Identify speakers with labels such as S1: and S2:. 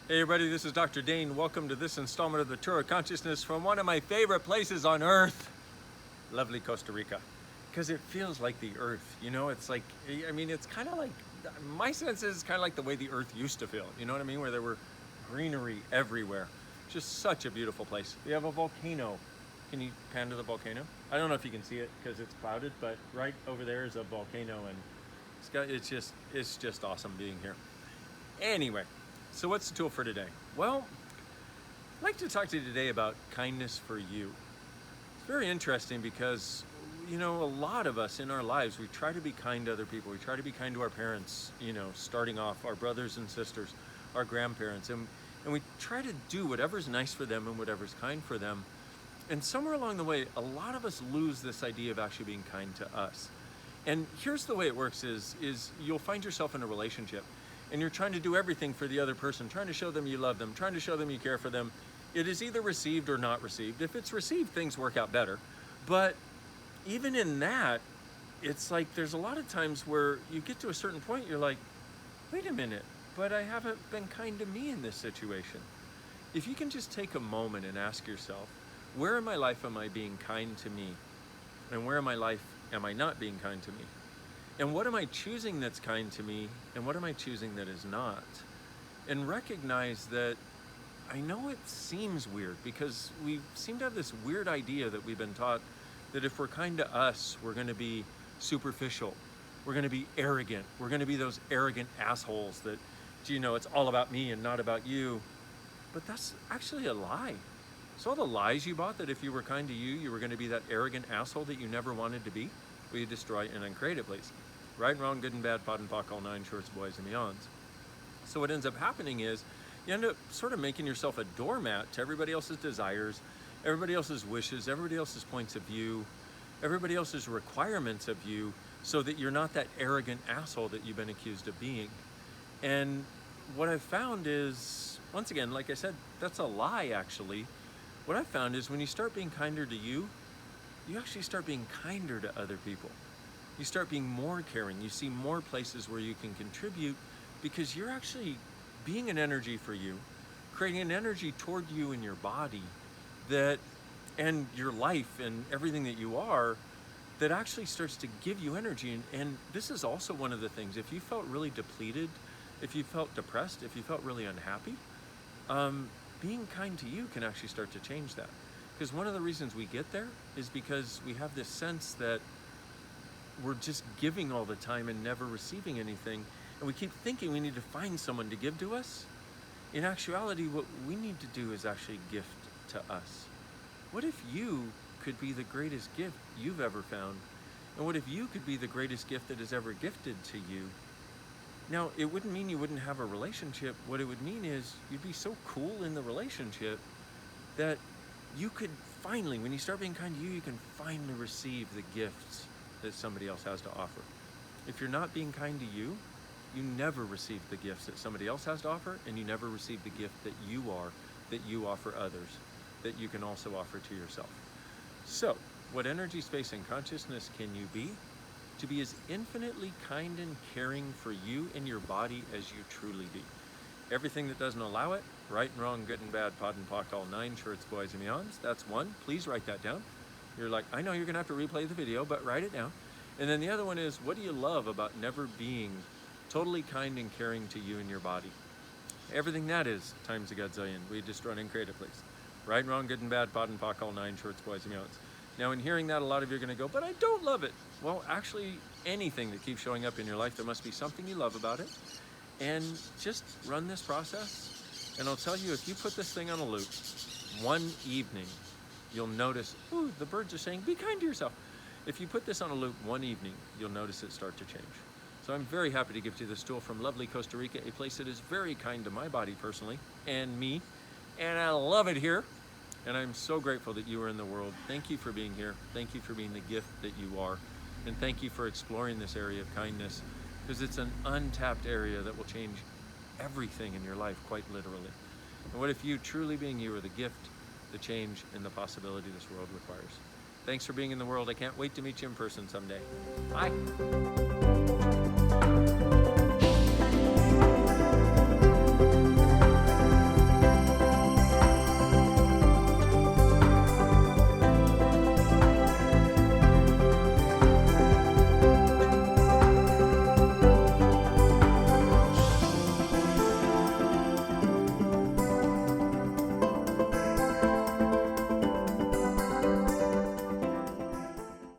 S1: Hey everybody, this is Dr. Dain. Welcome to this installment of the Tour of Consciousness from one of my favorite places on earth, lovely Costa Rica. Because it feels like the earth, you know, it's like, I mean, it's kind of like, my sense is kind of like the way the earth used to feel, you know what I mean? Where there were greenery everywhere. Just such a beautiful place. We have a volcano. Can you pan to the volcano? I don't know if you can see it because it's clouded, but right over there is a volcano, and it's just awesome being here. Anyway, so what's the tool for today? Well, I'd like to talk to you today about kindness for you. It's very interesting because, you know, a lot of us in our lives, we try to be kind to other people. We try to be kind to our parents, you know, starting off, our brothers and sisters, our grandparents, and we try to do whatever's nice for them and whatever's kind for them. And somewhere along the way, a lot of us lose this idea of actually being kind to us. And here's the way it works is you'll find yourself in a relationship and you're trying to do everything for the other person, trying to show them you love them, trying to show them you care for them. It is either received or not received. If it's received, things work out better. But even in that, it's like there's a lot of times where you get to a certain point, you're like, wait a minute, but I haven't been kind to me in this situation. If you can just take a moment and ask yourself, where in my life am I being kind to me? And where in my life am I not being kind to me? And what am I choosing that's kind to me? And what am I choosing that is not? And recognize that I know it seems weird because we seem to have this weird idea that we've been taught that if we're kind to us, we're going to be superficial. We're going to be arrogant. We're going to be those arrogant assholes that, you know, it's all about me and not about you. But that's actually a lie. So all the lies you bought that if you were kind to you, you were going to be that arrogant asshole that you never wanted to be, will you destroy and uncreate it, please? Right and wrong, good and bad, pot and pock, all nine shorts, boys and beyonds. So what ends up happening is you end up sort of making yourself a doormat to everybody else's desires, everybody else's wishes, everybody else's points of view, everybody else's requirements of you, so that you're not that arrogant asshole that you've been accused of being. And what I've found is, once again, like I said, that's a lie actually. What I've found is when you start being kinder to you, you actually start being kinder to other people. You start being more caring. You see more places where you can contribute because you're actually being an energy for you, creating an energy toward you and your body that, and your life and everything that you are, that actually starts to give you energy. And this is also one of the things, if you felt really depleted, if you felt depressed, if you felt really unhappy, being kind to you can actually start to change that. Because one of the reasons we get there is because we have this sense that we're just giving all the time and never receiving anything. And we keep thinking we need to find someone to give to us. In actuality, what we need to do is actually gift to us. What if you could be the greatest gift you've ever found? And what if you could be the greatest gift that is ever gifted to you? Now, it wouldn't mean you wouldn't have a relationship. What it would mean is you'd be so cool in the relationship that you could finally, when you start being kind to you, you can finally receive the gifts that somebody else has to offer. If you're not being kind to you, you never receive the gifts that somebody else has to offer, and you never receive the gift that you are, that you offer others, that you can also offer to yourself. So, what energy, space, and consciousness can you be? To be as infinitely kind and caring for you and your body as you truly be. Everything that doesn't allow it, right and wrong, good and bad, pot and pock, all nine shorts, boys and beyonds, that's one. Please write that down. You're like, I know you're gonna have to replay the video, but write it down. And then the other one is, what do you love about never being totally kind and caring to you and your body? Everything that is times a godzillion. We destroy and create it, please. Right and wrong, good and bad, pot and pock, all nine shorts, boys and beyonds. Now, in hearing that, a lot of you are going to go, but I don't love it. Well, actually, anything that keeps showing up in your life, there must be something you love about it. And just run this process. And I'll tell you, if you put this thing on a loop, one evening, you'll notice, ooh, the birds are saying, be kind to yourself. If you put this on a loop one evening, you'll notice it start to change. So I'm very happy to give to you this tool from lovely Costa Rica, a place that is very kind to my body personally, and me. And I love it here. And I'm so grateful that you are in the world. Thank you for being here. Thank you for being the gift that you are. And thank you for exploring this area of kindness, because it's an untapped area that will change everything in your life, quite literally. And what if you, truly being you, are the gift, the change, and the possibility this world requires? Thanks for being in the world. I can't wait to meet you in person someday. Bye.